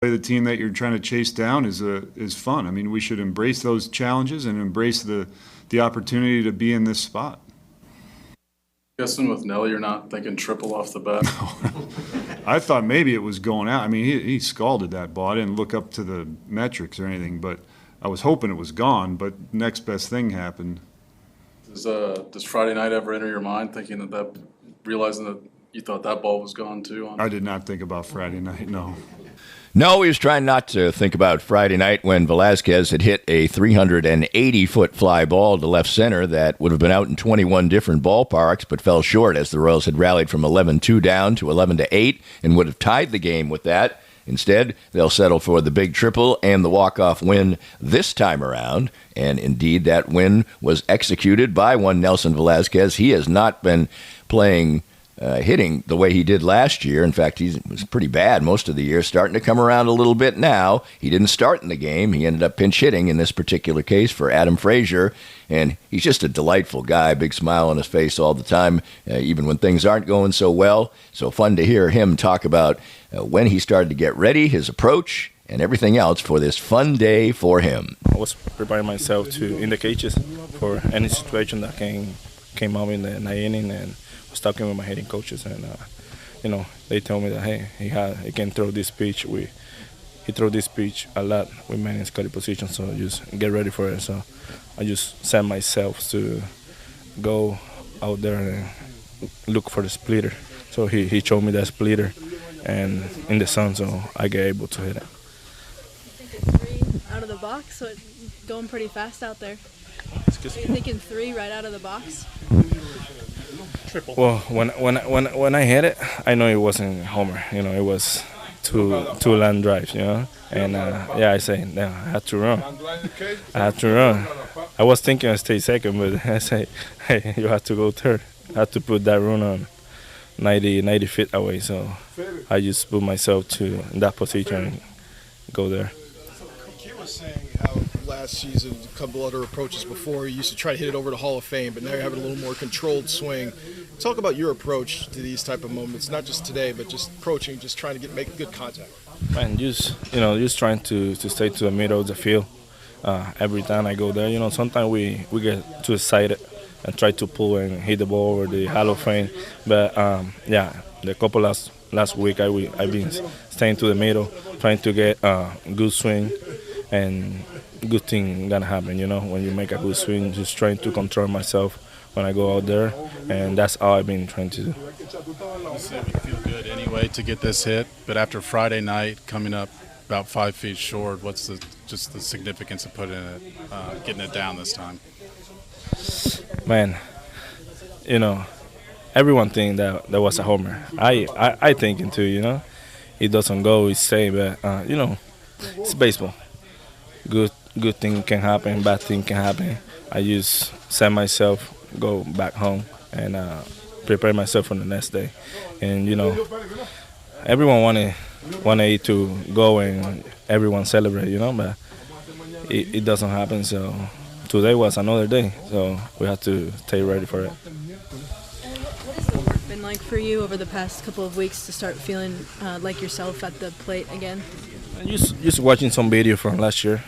The team that you're trying to chase down is fun. I mean, we should embrace those challenges and embrace the opportunity to be in this spot. Guessing with Nelly, you're not thinking triple off the bat. I thought maybe it was going out. I mean, he scalded that ball. I didn't look up to the metrics or anything, but I was hoping it was gone. But next best thing happened. Does Friday night ever enter your mind, thinking realizing that you thought that ball was gone too? I did not think about Friday night. No. No, he was trying not to think about Friday night when Velazquez had hit a 380-foot fly ball to left center that would have been out in 21 different ballparks, but fell short as the Royals had rallied from 11-2 down to 11-8 and would have tied the game with that. Instead, they'll settle for the big triple and the walk-off win this time around. And indeed, that win was executed by one Nelson Velazquez. He has not been playing hitting the way he did last year. In fact, he was pretty bad most of the year, starting to come around a little bit now. He didn't start in the game. He ended up pinch hitting in this particular case for Adam Frazier, and he's just a delightful guy, big smile on his face all the time, even when things aren't going so well. So fun to hear him talk about when he started to get ready, his approach, and everything else for this fun day for him. I was preparing myself in the cages for any situation that came up in the ninth inning, and was talking with my hitting coaches, and they told me that he can throw this pitch. He throw this pitch a lot with men in scoring position, so just get ready for it. So I just set myself to go out there and look for the splitter. So he showed me that splitter, and in the sun, so I get able to hit it. Three out of the box, so it's going pretty fast out there. Are you thinking three right out of the box? Triple. Well, when I hit it, I know it wasn't homer. It was two land drives. And I say, no, I had to run. I was thinking I'd stay second, but I say, hey, you have to go third. I had to put that run on 90 feet away. So I just put myself in that position and go there. You were saying how last season, a couple other approaches before, you used to try to hit it over the Hall of Fame, but now you're having a little more controlled swing. Talk about your approach to these type of moments, not just today, but just approaching, just trying to make good contact. Man, just trying to stay to the middle of the field. Every time I go there, sometimes we get too excited and try to pull and hit the ball over the Hall of Fame. But the couple last week I've been staying to the middle, trying to get a good swing, and good thing gonna happen. When you make a good swing, just trying to control myself when I go out there, and that's all I've been trying to do. You said you feel good anyway to get this hit, but after Friday night coming up about 5 feet short, what's the significance of putting it, getting it down this time? Man, everyone think that was a homer. I thinking too. It doesn't go, it's safe, but it's baseball. Good thing can happen, bad thing can happen. I just set myself, go back home, and prepare myself for the next day. And everyone wanted it to go and everyone celebrate, but it doesn't happen. So today was another day, so we have to stay ready for it. What has the work been like for you over the past couple of weeks to start feeling like yourself at the plate again? Just watching some video from last year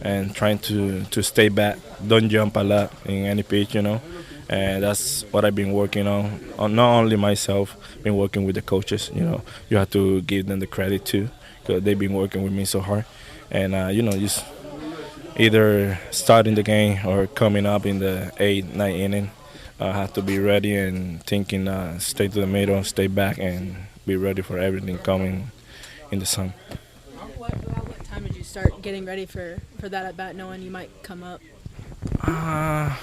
and trying to stay back, don't jump a lot in any pitch, and that's what I've been working on. Not only myself, been working with the coaches. You have to give them the credit too, because they've been working with me so hard. And just either starting the game or coming up in the 8th, 9th inning, I have to be ready and thinking, stay to the middle, stay back, and be ready for everything coming in the sun. What time did you start getting ready for that at bat, knowing you might come up? I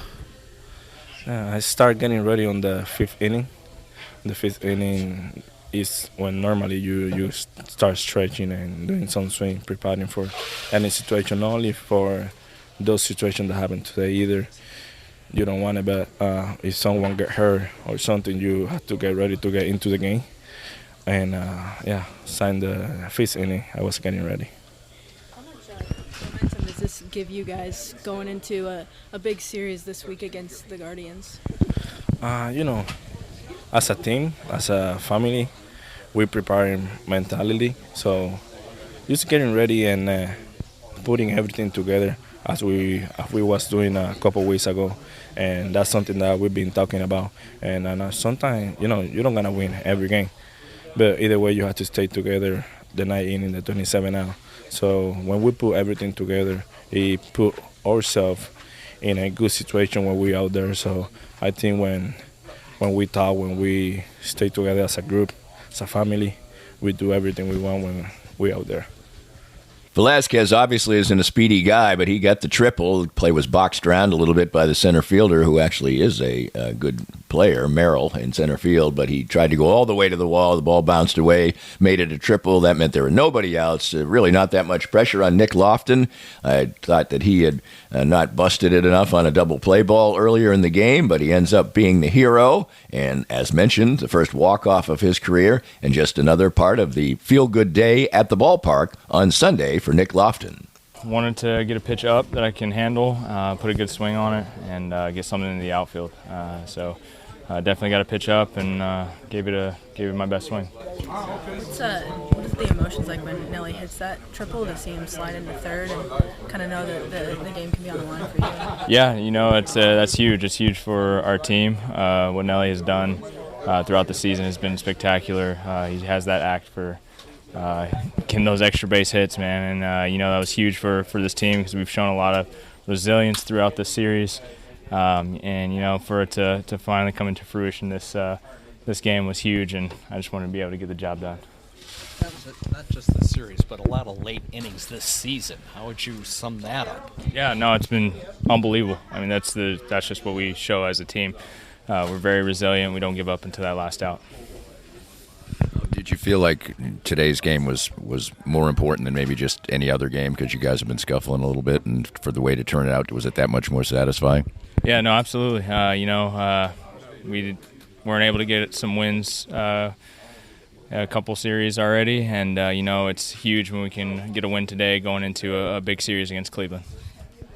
start getting ready on the 5th inning. The 5th inning is when normally you start stretching and doing some swing, preparing for any situation, not only for those situations that happen today either. You don't want it, but if someone get hurt or something, you have to get ready to get into the game. And sign the 5th inning, I was getting ready. How much momentum does this give you guys going into a big series this week against the Guardians? As a team, as a family, we prepare mentally. So just getting ready and putting everything together as we was doing a couple weeks ago, and that's something that we've been talking about. And sometimes you don't gonna win every game, but either way you have to stay together the night in the 27 hours. So when we put everything together, it put ourselves in a good situation when we're out there. So I think when we talk, when we stay together as a group, as a family, we do everything we want when we're out there. Velazquez obviously isn't a speedy guy, but he got the triple. The play was boxed around a little bit by the center fielder, who actually is a good player, Merrill, in center field, but he tried to go all the way to the wall. The ball bounced away, made it a triple. That meant there were nobody outs. Really not that much pressure on Nick Lofton. I thought that he had not busted it enough on a double play ball earlier in the game, but he ends up being the hero. And as mentioned, the first walk-off of his career, and just another part of the feel-good day at the ballpark on Sunday for Nick Lofton. Wanted to get a pitch up that I can handle, put a good swing on it, and get something in the outfield. So definitely got a pitch up and gave it my best swing. What is the emotions like when Nelly hits that triple, to see him slide into third and kind of know that the game can be on the line for you? Yeah, that's huge. It's huge for our team. What Nelly has done throughout the season has been spectacular. He has that act for getting those extra base hits, man, and that was huge for this team because we've shown a lot of resilience throughout the series, and for it to finally come into fruition this game was huge, and I just wanted to be able to get the job done. That was not just the series, but a lot of late innings this season. How would you sum that up? Yeah, no, it's been unbelievable. I mean, that's just what we show as a team. We're very resilient. We don't give up until that last out. Did you feel like today's game was more important than maybe just any other game because you guys have been scuffling a little bit, and for the way to turn it out, was it that much more satisfying? Yeah, no, absolutely. We weren't able to get some wins a couple series already, and it's huge when we can get a win today going into a big series against Cleveland.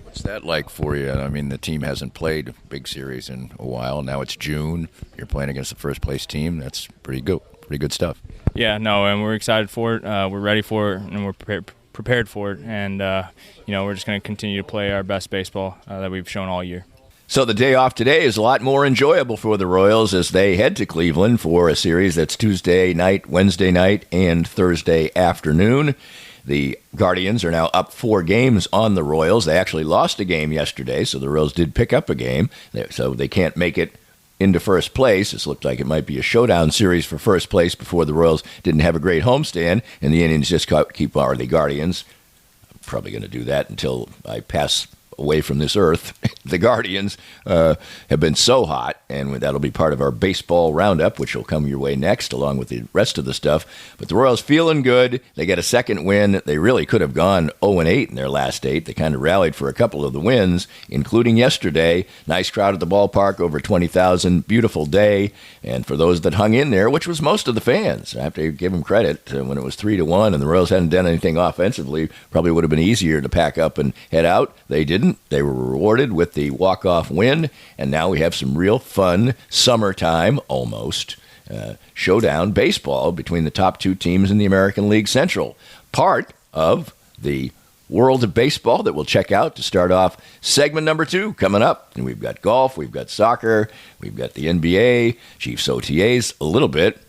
What's that like for you? I mean, the team hasn't played a big series in a while. Now it's June. You're playing against the first-place team. That's pretty good. Pretty good stuff. Yeah, no, and we're excited for it. We're ready for it, and we're prepared for it. And, we're just going to continue to play our best baseball that we've shown all year. So the day off today is a lot more enjoyable for the Royals as they head to Cleveland for a series that's Tuesday night, Wednesday night, and Thursday afternoon. The Guardians are now up 4 games on the Royals. They actually lost a game yesterday, so the Royals did pick up a game. So they can't make it into first place. This looked like it might be a showdown series for first place before the Royals didn't have a great homestand, and the Indians just the Guardians. I'm probably going to do that until I pass away from this earth. The Guardians have been so hot, and that'll be part of our baseball roundup, which will come your way next, along with the rest of the stuff. But the Royals feeling good. They get a second win. They really could have gone 0-8 in their last 8. They kind of rallied for a couple of the wins, including yesterday. Nice crowd at the ballpark, over 20,000. Beautiful day. And for those that hung in there, which was most of the fans, I have to give them credit. When it was 3-1 and the Royals hadn't done anything offensively, probably would have been easier to pack up and head out. They didn't. They were rewarded with the walk-off win, and now we have some real fun summertime, almost, showdown baseball between the top 2 teams in the American League Central. Part of the world of baseball that we'll check out to start off segment number 2 coming up. And we've got golf, we've got soccer, we've got the NBA, Chiefs OTAs a little bit.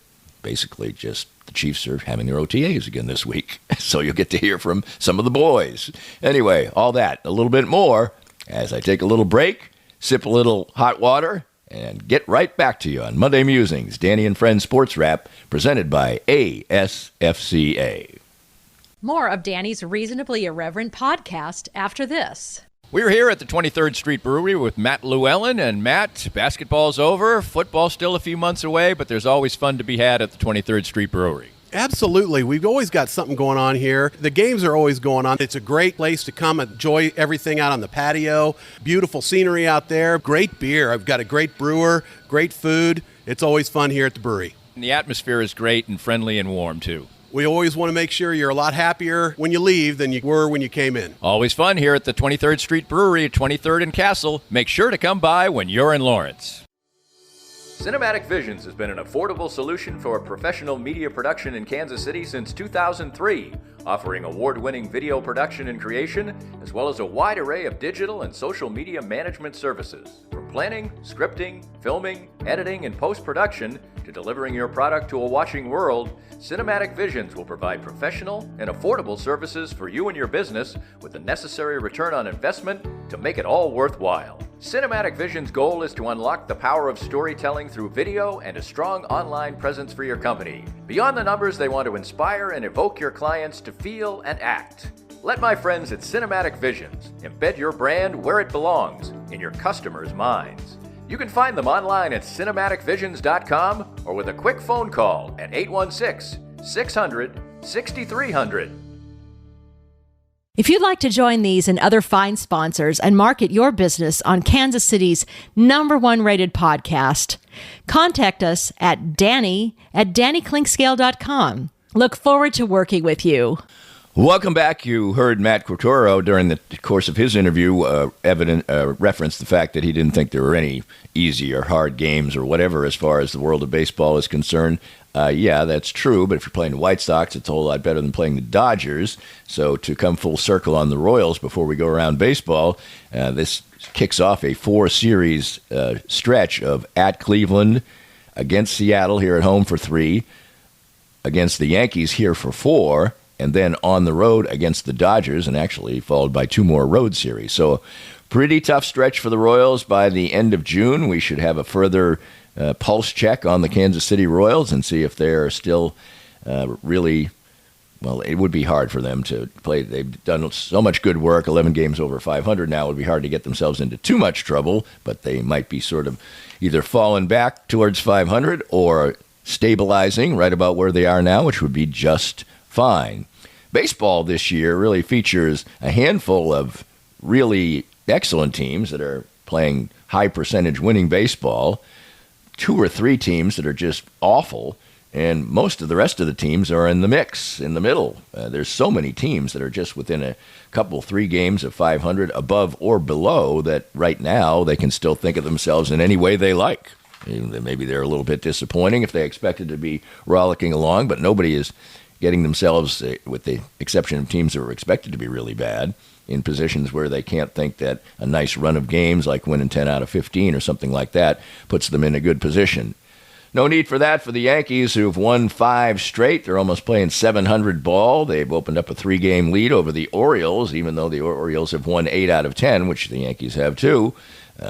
Basically just the Chiefs are having their OTAs again this week, so you'll get to hear from some of the boys. Anyway, all that, a little bit more, as I take a little break, sip a little hot water, and get right back to you on Monday Musings, Danny and Friends Sports Wrap, presented by ASFCA. More of Danny's Reasonably Irreverent podcast after this. We're here at the 23rd Street Brewery with Matt Llewellyn. And Matt, basketball's over, football's still a few months away, but there's always fun to be had at the 23rd Street Brewery. Absolutely. We've always got something going on here. The games are always going on. It's a great place to come enjoy everything out on the patio. Beautiful scenery out there. Great beer. I've got a great brewer, great food. It's always fun here at the brewery. And the atmosphere is great and friendly and warm, too. We always want to make sure you're a lot happier when you leave than you were when you came in. Always fun here at the 23rd Street Brewery at 23rd and Castle. Make sure to come by when you're in Lawrence. Cinematic Visions has been an affordable solution for professional media production in Kansas City since 2003, offering award-winning video production and creation, as well as a wide array of digital and social media management services. From planning, scripting, filming, editing, and post-production, to delivering your product to a watching world, Cinematic Visions will provide professional and affordable services for you and your business with the necessary return on investment to make it all worthwhile. Cinematic Vision's goal is to unlock the power of storytelling through video and a strong online presence for your company. Beyond the numbers, they want to inspire and evoke your clients to feel and act. Let my friends at Cinematic Visions embed your brand where it belongs, in your customers' minds. You can find them online at cinematicvisions.com or with a quick phone call at 816-600-6300. If you'd like to join these and other fine sponsors and market your business on Kansas City's #1 rated podcast, contact us at Danny@DannyClinkscale.com. Look forward to working with you. Welcome back. You heard Matt Quattoro during the course of his interview reference the fact that he didn't think there were any easy or hard games or whatever as far as the world of baseball is concerned. Yeah, that's true, but if you're playing the White Sox, it's a whole lot better than playing the Dodgers. So to come full circle on the Royals before we go around baseball, this kicks off a 4-series stretch of at Cleveland, against Seattle here at home for 3, against the Yankees here for 4, and then on the road against the Dodgers, and actually followed by 2 more road series. So pretty tough stretch for the Royals. By the end of June, we should have a further pulse check on the Kansas City Royals and see if they're still really, well, it would be hard for them to play. They've done so much good work, 11 games over 500 now. It would be hard to get themselves into too much trouble, but they might be sort of either falling back towards 500 or stabilizing right about where they are now, which would be just fine. Baseball this year really features a handful of really excellent teams that are playing high percentage winning baseball, 2 or 3 teams that are just awful, and most of the rest of the teams are in the mix, in the middle. There's so many teams that are just within a couple, 3 games of 500 above or below that right now they can still think of themselves in any way they like. Maybe they're a little bit disappointing if they expected to be rollicking along, but nobody is getting themselves, with the exception of teams that were expected to be really bad, in positions where they can't think that a nice run of games like winning 10 out of 15 or something like that puts them in a good position. No need for that for the Yankees, who've won 5 straight. They're almost playing 700 ball. They've opened up a 3-game lead over the Orioles, even though the Orioles have won 8 out of 10, which the Yankees have too.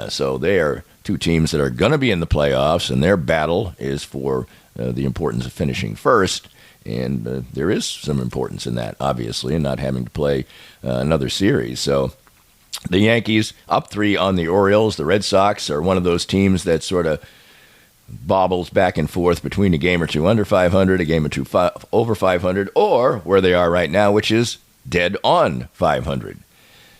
So they are 2 teams that are going to be in the playoffs, and their battle is for the importance of finishing first. And there is some importance in that, obviously, and not having to play another series. So the Yankees up 3 on the Orioles. The Red Sox are one of those teams that sort of bobbles back and forth between a game or 2 under 500, a game or 2 over 500, or where they are right now, which is dead on 500.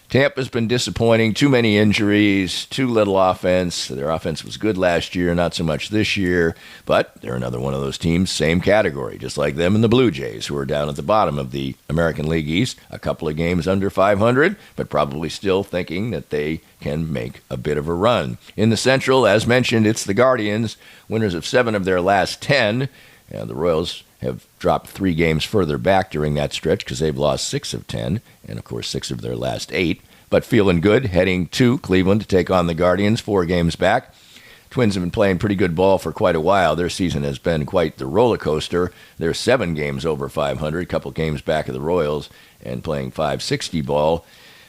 Tampa's been disappointing. Too many injuries, too little offense. Their offense was good last year, not so much this year. But they're another one of those teams, same category, just like them and the Blue Jays, who are down at the bottom of the American League East, a couple of games under 500, but probably still thinking that they can make a bit of a run. In the Central, as mentioned, it's the Guardians, winners of 7 of their last 10. The Royals have dropped 3 games further back during that stretch because they've lost 6 of 10, and of course 6 of their last 8. But feeling good, heading to Cleveland to take on the Guardians, 4 games back. Twins have been playing pretty good ball for quite a while. Their season has been quite the roller coaster. They're 7 games over 500, a couple games back of the Royals, and playing .560 ball.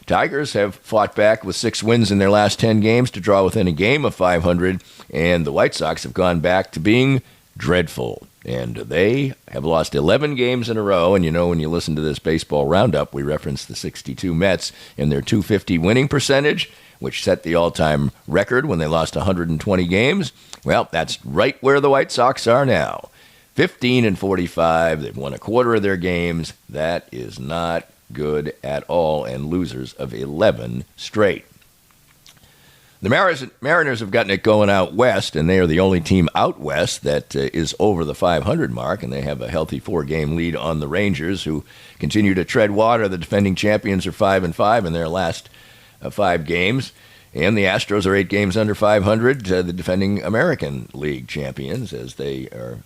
Tigers have fought back with 6 wins in their last 10 games to draw within a game of 500, and the White Sox have gone back to being dreadful. And they have lost 11 games in a row. And you know, when you listen to this baseball roundup, we reference the 62 Mets and their .250 winning percentage, which set the all-time record when they lost 120 games. Well, that's right where the White Sox are now. 15-45. They've won a quarter of their games. That is not good at all, and losers of 11 straight. The Mariners have gotten it going out west, and they are the only team out west that is over the 500 mark, and they have a healthy 4-game lead on the Rangers, who continue to tread water. The defending champions are 5-5 in their last 5 games. And the Astros are 8 games under 500, the defending American League champions, as they are,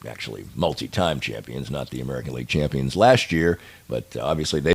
actually multi-time champions, not the American League champions last year, but obviously they